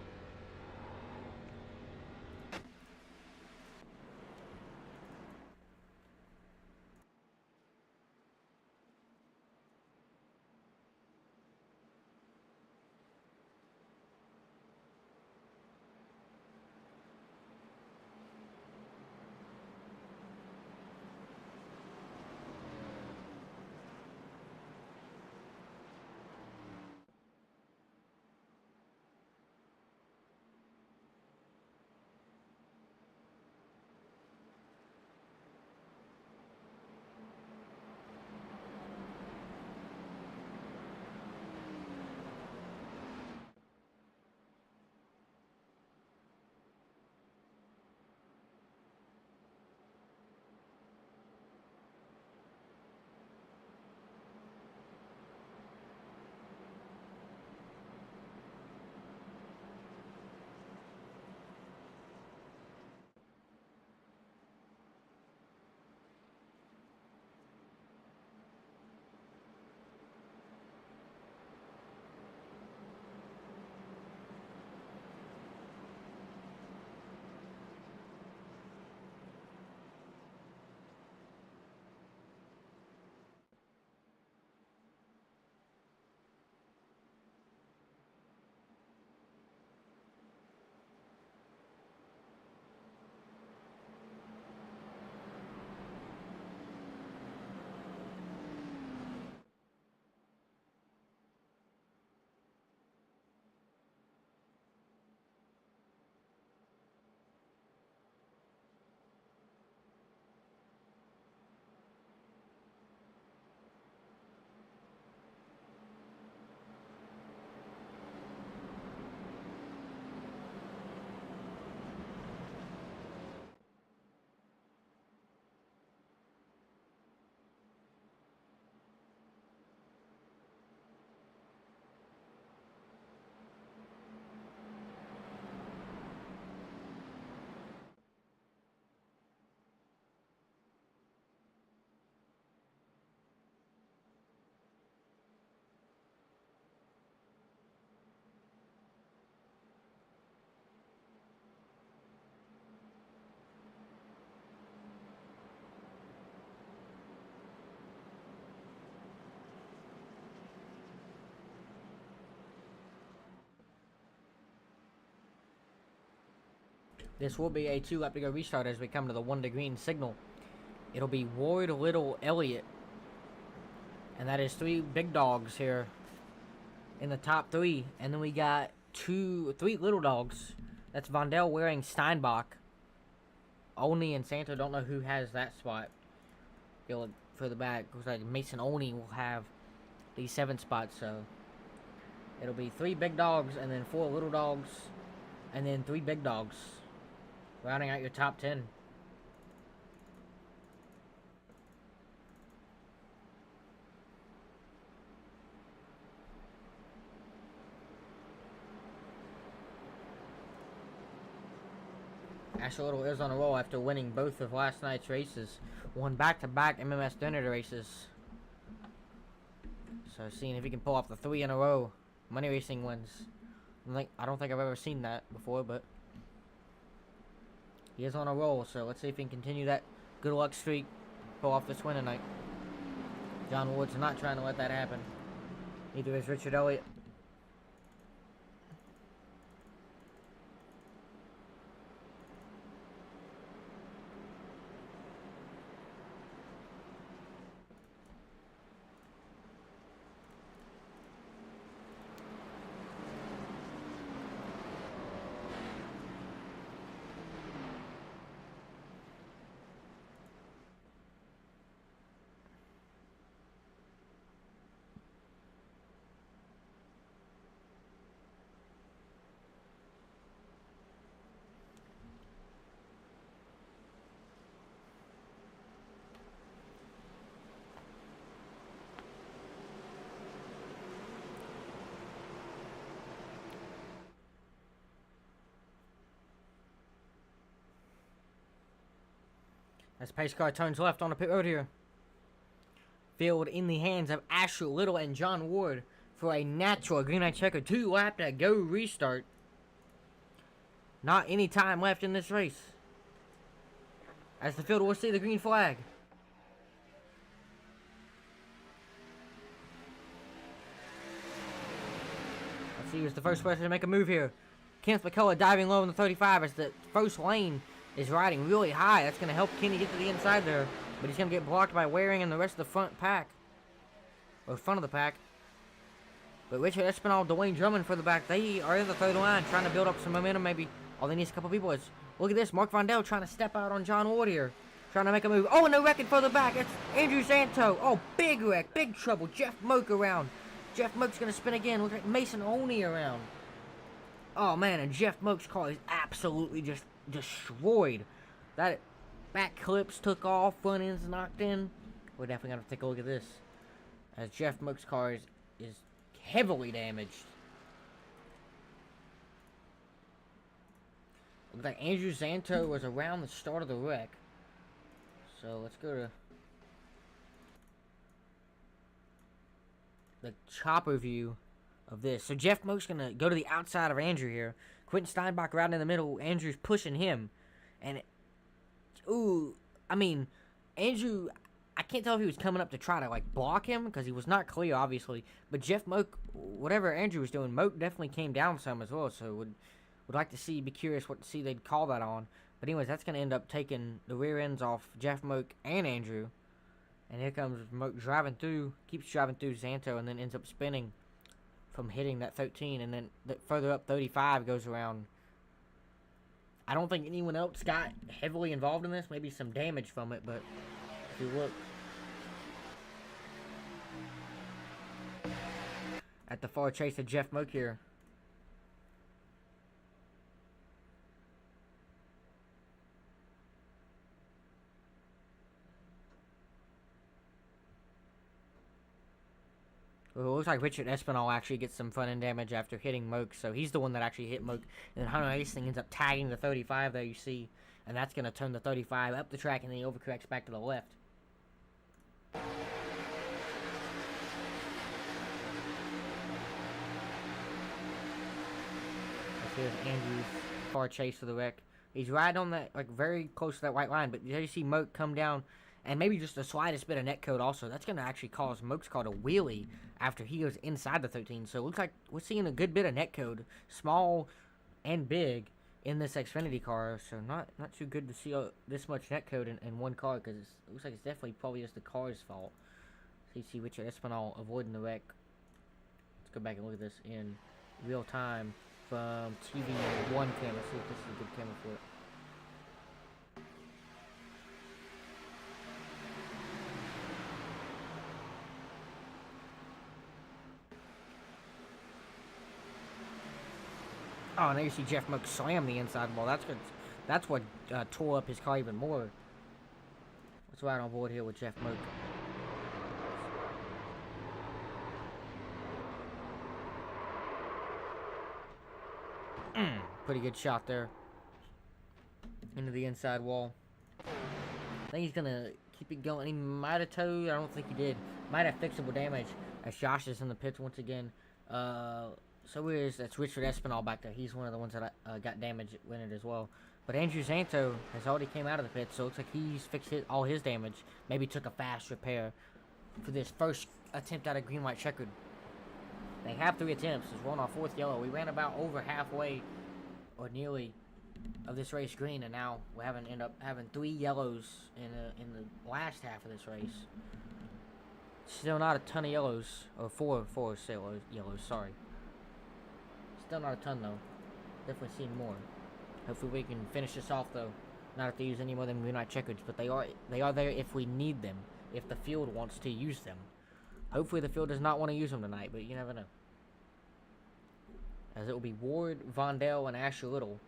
This will be a 2 lap to go restart as we come to the 1 to green signal. It'll be Ward, Little, Elliott. And that is 3 big dogs here in the top 3. And then we got 3 little dogs. That's Vondell wearing Steinbach. Oni and Santo, don't know who has that spot. You'll look further back. Looks like Mason Oni will have these 7 spots. So it'll be 3 big dogs and then 4 little dogs. And then 3 big dogs. Rounding out your top 10. Asher Little is on a roll after winning both of last night's races. Won back-to-back MMS Dinner races. So seeing if he can pull off the 3 in a row. Money racing wins. I don't think I've ever seen that before, but he is on a roll, so let's see if he can continue that good luck streak. Pull off this win tonight. John Ward's not trying to let that happen. Neither is Richard Elliott. As pace car turns left on the pit road here. Field in the hands of Asher Little and John Ward for a natural green light checker 2 lap to go restart. Not any time left in this race. As the field will see the green flag. Let's see who's the first person to make a move here. Kenneth McCullough diving low in the 35 as the first lane is riding really high. That's going to help Kenny get to the inside there. But he's going to get blocked by Waring and the rest of the front pack. Or front of the pack. But Richard Espinal, Dwayne Drummond for the back. They are in the third line trying to build up some momentum maybe. All they need is a couple people. Look at this. Mark Vondell trying to step out on John Ward here. Trying to make a move. Oh, and no wrecking further back. It's Andrew Santo. Oh, big wreck. Big trouble. Jeff Moak around. Jeff Moak's going to spin again. Looks like Mason Oni around. Oh, man. And Jeff Moak's car is absolutely just destroyed. That back clips took off, front ends knocked in. We're definitely gonna take a look at this, as Jeff Moak's car is heavily damaged. Looks like Andrew Santo was around the start of the wreck. So let's go to the chopper view of this. So Jeff Moak's gonna go to the outside of Andrew here. Quentin Steinbach right in the middle. Andrew's pushing him. And, I mean, Andrew, I can't tell if he was coming up to try to, like, block him, because he was not clear, obviously. But Jeff Moak, whatever Andrew was doing, Moak definitely came down some as well. So would like to be curious what to see they'd call that on. But anyways, that's going to end up taking the rear ends off Jeff Moak and Andrew. And here comes Moak driving through, keeps driving through Santo, and then ends up spinning from hitting that 13. And then further up 35 goes around. I don't think anyone else got heavily involved in this. Maybe some damage from it, but if you look at the far chase of Jeff Moak here. Well, it looks like Richard Espinal actually gets some front end damage after hitting Moak, so he's the one that actually hit Moak. And then Hunter Hastings ends up tagging the 35 there, you see, and that's going to turn the 35 up the track, and then he overcorrects back to the left. Here's Andrew's far chase for the wreck. He's right on that, like, very close to that white line, but there you see Moak come down. And maybe just the slightest bit of netcode also. That's going to actually cause Moak's car to wheelie after he goes inside the 13. So it looks like we're seeing a good bit of netcode, small and big, in this Xfinity car, so not too good to see this much netcode in one car, because it looks like it's definitely probably just the car's fault. So you see Richard Espinal avoiding the wreck. Let's go back and look at this in real time from TV1 camera. See if this is a good camera for it. Oh, and there you see Jeff Moak slam the inside wall. That's good. That's what tore up his car even more. Let's ride on board here with Jeff Moak. Pretty good shot there. Into the inside wall. I think he's gonna keep it going. He might have towed. I don't think he did. Might have fixable damage as Josh is in the pits once again. So that's Richard Espinal back there. He's one of the ones that got damage in it as well. But Andrew Zanto has already came out of the pit, so it looks like he's fixed all his damage. Maybe took a fast repair for this first attempt at a green white checkered. They have 3 attempts. We're on our 4th yellow. We ran about over halfway, or nearly, of this race green, and now we end up having 3 yellows in the last half of this race. Still not a ton of yellows, or four yellows. Sorry. Still not a ton though. Definitely seen more. Hopefully we can finish this off though. Not have to use any more than green light checkers, but they are there if we need them. If the field wants to use them. Hopefully the field does not want to use them tonight, but you never know. As it will be Ward, Vondell, and Asher Little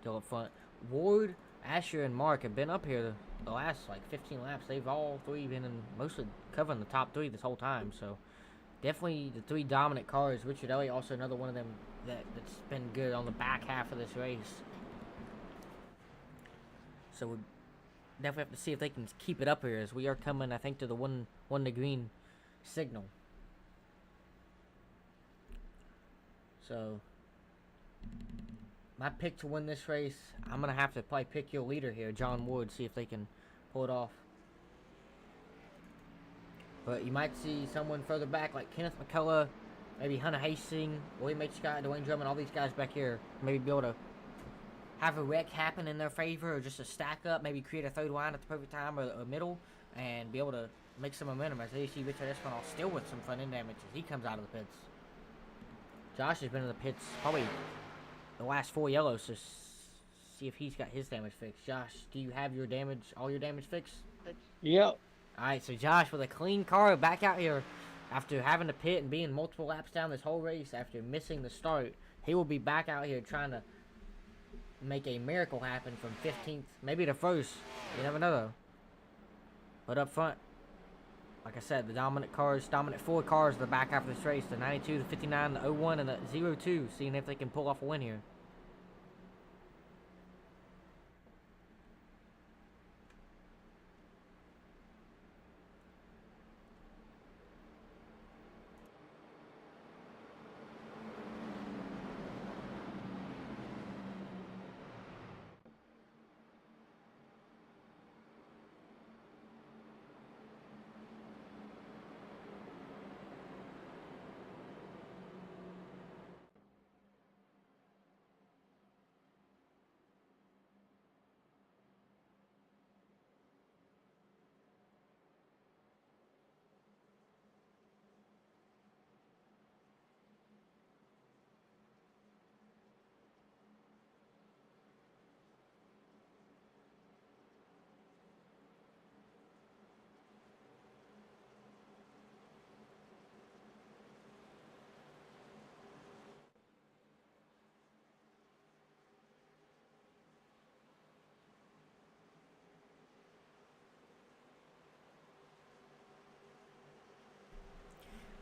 still up front. Ward, Asher, and Mark have been up here the last like 15 laps. They've all 3 been in mostly covering the top 3 this whole time, so definitely the 3 dominant cars. Richard Elliott also another one of them that's been good on the back half of this race. So we definitely have to see if they can keep it up here, as we are coming, I think, to the one to green signal. So my pick to win this race, I'm gonna have to probably pick your leader here, John Wood, see if they can pull it off. But you might see someone further back like Kenneth McCullough, maybe Hunter Hastings, William H. Scott, Dwayne Drummond, all these guys back here, maybe be able to have a wreck happen in their favor, or just a stack up, maybe create a 3rd line at the perfect time, or middle, and be able to make some momentum. As you see Richard Espinal still with some front end damage as he comes out of the pits. Josh has been in the pits probably the last 4 yellows to see if he's got his damage fixed. Josh, do you have all your damage fixed? Yep. Alright, so Josh with a clean car back out here after having to pit and being multiple laps down this whole race after missing the start. He will be back out here trying to make a miracle happen from 15th, maybe the 1st. You never know though. But up front, like I said, the dominant 4 cars in the back half of this race, the 92, the 59, the 01, and the 02, seeing if they can pull off a win here.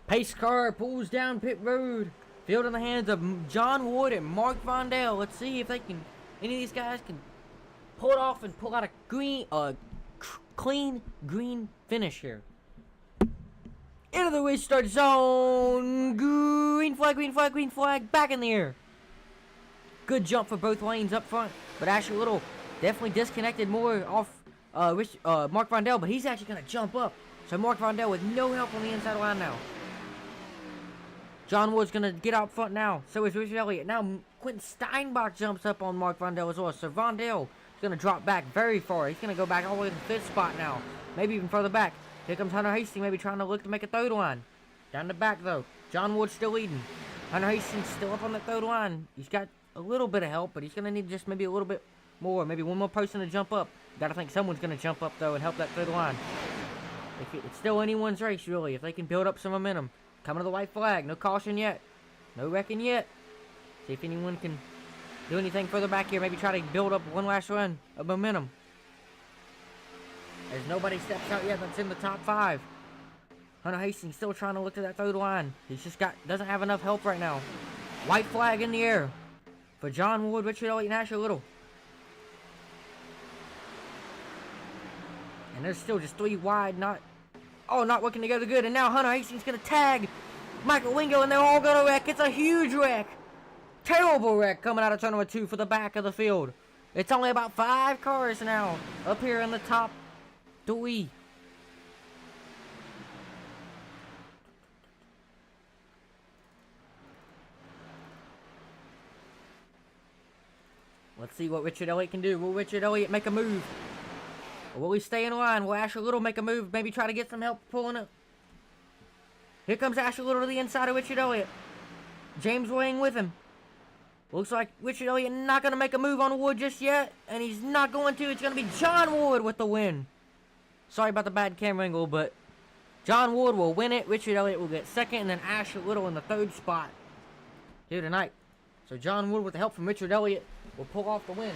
Pace car pulls down pit road. Field in the hands of John Wood and Mark Vondell. Let's see if any of these guys can pull it off and pull out a clean green finish here. Into the restart zone. Green flag, green flag, green flag. Back in the air. Good jump for both lanes up front. But Ashley Little definitely disconnected more off Mark Vondell. But he's actually going to jump up. So Mark Vondell with no help on the inside line now. John Wood's going to get out front now. So is Richard Elliott. Now Quentin Steinbach jumps up on Mark Vondell as well. So Vondell is going to drop back very far. He's going to go back all the way to the 5th spot now. Maybe even further back. Here comes Hunter Hastings, maybe trying to look to make a 3rd line. Down the back, though. John Wood still leading. Hunter Hastings still up on the 3rd line. He's got a little bit of help, but he's going to need just maybe a little bit more. Maybe one more person to jump up. Got to think someone's going to jump up, though, and help that 3rd line. It's still anyone's race, really, if they can build up some momentum. Coming to the white flag. No caution yet. No wrecking yet. See if anyone can do anything further back here. Maybe try to build up one last run of momentum. As nobody steps out yet that's in the top 5. Hunter Hastings still trying to look to that 3rd line. He's just doesn't have enough help right now. White flag in the air for John Wood, Richard Elliott, and Asher Little. And there's still just 3 wide, not working together good. And now Hunter Hastings going to tag Michael Wingo, and they're all going to wreck. It's a huge wreck. Terrible wreck coming out of turn number 2 for the back of the field. It's only about 5 cars now up here in the top 3. Let's see what Richard Elliott can do. Will Richard Elliott make a move? Or will he stay in line? Will Asher Little make a move? Maybe try to get some help pulling it. Here comes Asher Little to the inside of Richard Elliott. James Wang with him. Looks like Richard Elliott not going to make a move on Wood just yet. And he's not going to. It's going to be John Wood with the win. Sorry about the bad camera angle, but John Wood will win it. Richard Elliott will get 2nd. And then Asher Little in the 3rd spot here tonight. So John Wood, with the help from Richard Elliott, will pull off the win.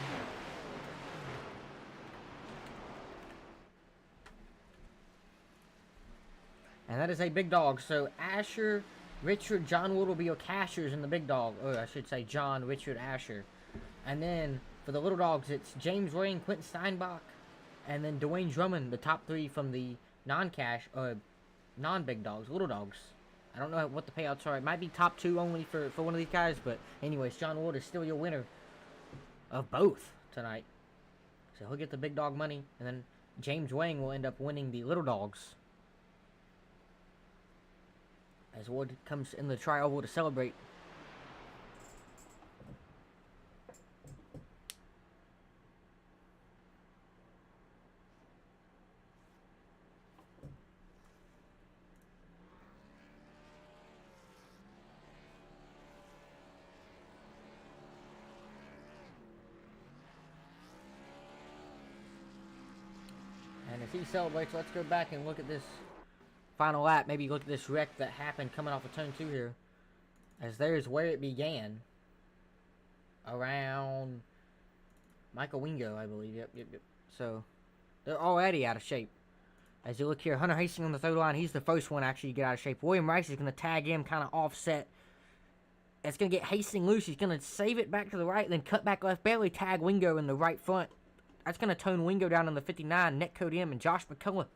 And that is a big dog. So Asher, Richard, John Wood will be your cashers in the big dog. Or I should say John, Richard, Asher. And then for the little dogs, it's James Ray and Quentin Steinbach. And then Dwayne Drummond, the top 3 from the non-cash, non-big dogs, little dogs. I don't know what the payouts are. It might be top 2 only for one of these guys. But anyways, John Wood is still your winner of both tonight. So he'll get the big dog money. And then James Wang will end up winning the little dogs. As Wood comes in the tri-oval to celebrate. And as he celebrates, let's go back and look at this final lap. Maybe look at this wreck that happened coming off of turn 2 here. As there's where it began. Around Michael Wingo, I believe. Yep. So they're already out of shape. As you look here, Hunter Hastings on the 3rd line. He's the first one actually to get out of shape. William Rice is going to tag him, kind of offset. It's going to get Hastings loose. He's going to save it back to the right, then cut back left. Barely tag Wingo in the right front. That's going to tone Wingo down in the 59. Netcode him and Josh McCullough.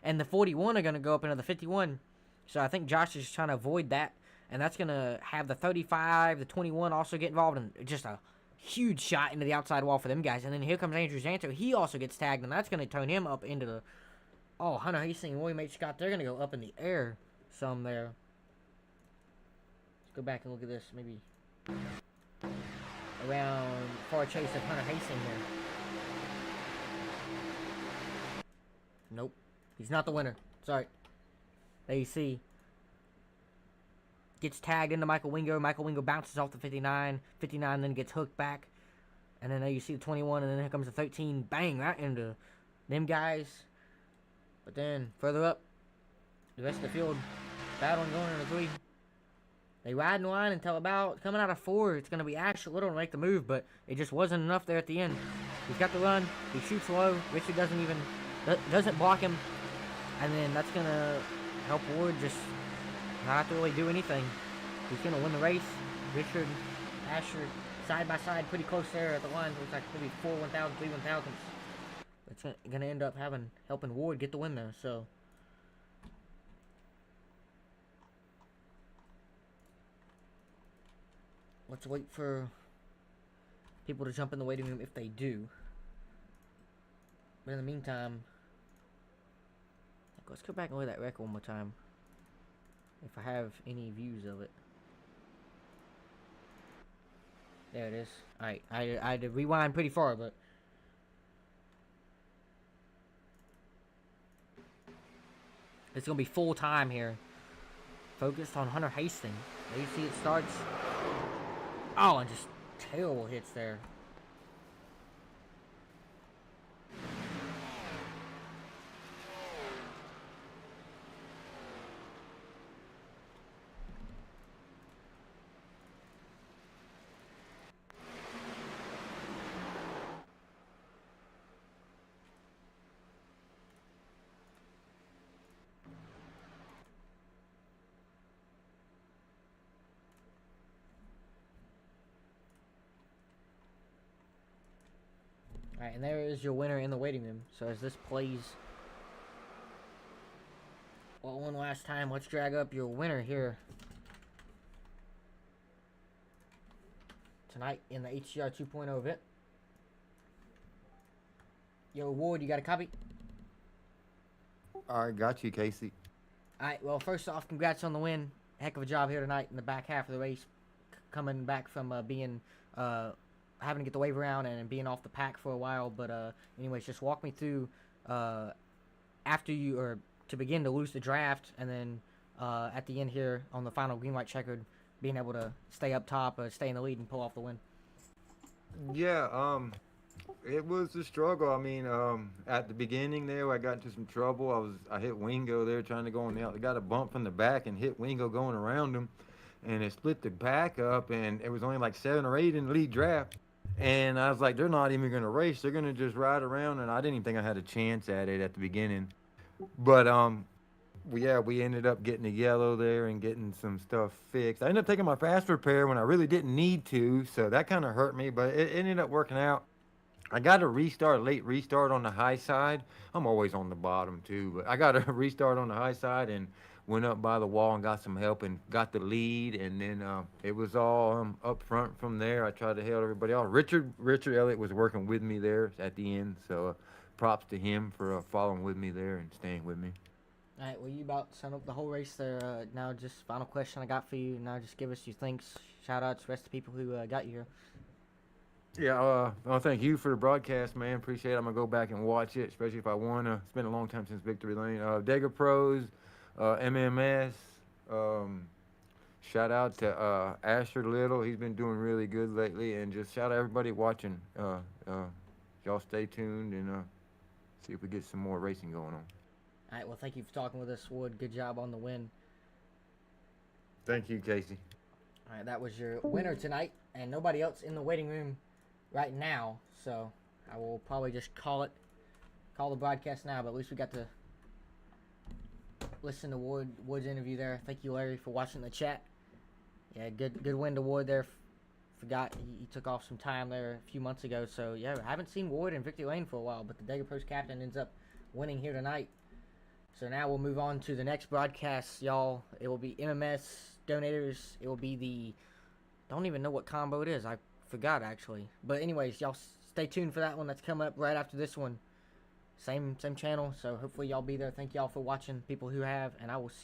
And the 41 are going to go up into the 51. So I think Josh is trying to avoid that. And that's going to have the 35, the 21 also get involved. And just a huge shot into the outside wall for them guys. And then here comes Andrew Zanto. He also gets tagged. And that's going to turn him up into the... Oh, Hunter Hastings and William H. Scott. They're going to go up in the air some there. Let's go back and look at this. Maybe around far chase of Hunter Hastings here. Nope. He's not the winner. Sorry. There you see. Gets tagged into Michael Wingo. Michael Wingo bounces off the 59. 59 then gets hooked back. And then there you see the 21. And then here comes the 13. Bang! Right into them guys. But then further up, the rest of the field battling going into 3. They ride in line until about coming out of 4. It's going to be Asher Little to make the move. But it just wasn't enough there at the end. He's got the run. He shoots low. Richard doesn't block him. And then that's going to help Wood just not have to really do anything. He's going to win the race. Richard, Asher, side by side, pretty close there at the line. Looks like maybe 4 1,000, 3 1,000s. It's going to end up helping Wood get the win there. So let's wait for people to jump in the waiting room if they do. But in the meantime, let's go back and look at that wreck one more time. If I have any views of it. There it is. Alright, I had to rewind pretty far, but... It's going to be full time here. Focused on Hunter Hastings. There you see it starts. Oh, and just terrible hits there. Alright, and there is your winner in the waiting room. So as this plays one last time, let's drag up your winner here tonight in the HCR 2.0 event. Yo, Ward, you got a copy? All right, got you, Casey. Alright, well, first off, congrats on the win. Heck of a job here tonight in the back half of the race. Coming back from being... having to get the wave around and being off the pack for a while. But anyways, just walk me through after you, or to begin to lose the draft, and then at the end here on the final green white checkered, being able to stay up top, stay in the lead and pull off the win. Yeah, it was a struggle. I mean, at the beginning there, I got into some trouble. I hit Wingo there trying to go on the out. I got a bump from the back and hit Wingo going around him, and it split the back up, and it was only like 7 or 8 in the lead draft. And I was like, they're not even going to race. They're going to just ride around. And I didn't even think I had a chance at it at the beginning. But, we ended up getting the yellow there and getting some stuff fixed. I ended up taking my fast repair when I really didn't need to. So that kind of hurt me. But it ended up working out. I got a late restart on the high side. I'm always on the bottom, too. But I got a restart on the high side and went up by the wall and got some help and got the lead, and then it was all up front from there. I tried to help everybody else. Richard Elliott was working with me there at the end, so props to him for following with me there and staying with me. All right, well, you about sum up the whole race there. Now, just final question I got for you. Now, just give us your thanks, shout outs, rest of the people who got you here. Yeah, well, thank you for the broadcast, man. Appreciate it. I'm gonna go back and watch it, especially if I won. It's been a long time since Victory Lane. Dega Pros, MMS. Shout out to Asher Little. He's been doing really good lately, and just shout out everybody watching. Y'all stay tuned and see if we get some more racing going on. All right, well, thank you for talking with us, Wood. Good job on the win. Thank you, Casey. All right, that was your winner tonight, and nobody else in the waiting room right now, so I will probably just call the broadcast now, but at least we got to listen to Wood's interview there. Thank you, Larry, for watching the chat. Yeah, good win to Wood there. Forgot he took off some time there a few months ago, so yeah, I haven't seen Wood in Victory Lane for a while, but the Dega Pros captain ends up winning here tonight. So now we'll move on to the next broadcast, y'all. It will be MMS donators. It will be the... Don't even know what combo it is. I forgot, actually. But anyways, y'all stay tuned for that one. That's coming up right after this one. Same channel, so hopefully y'all be there. Thank y'all for watching, people who have, and I will see you.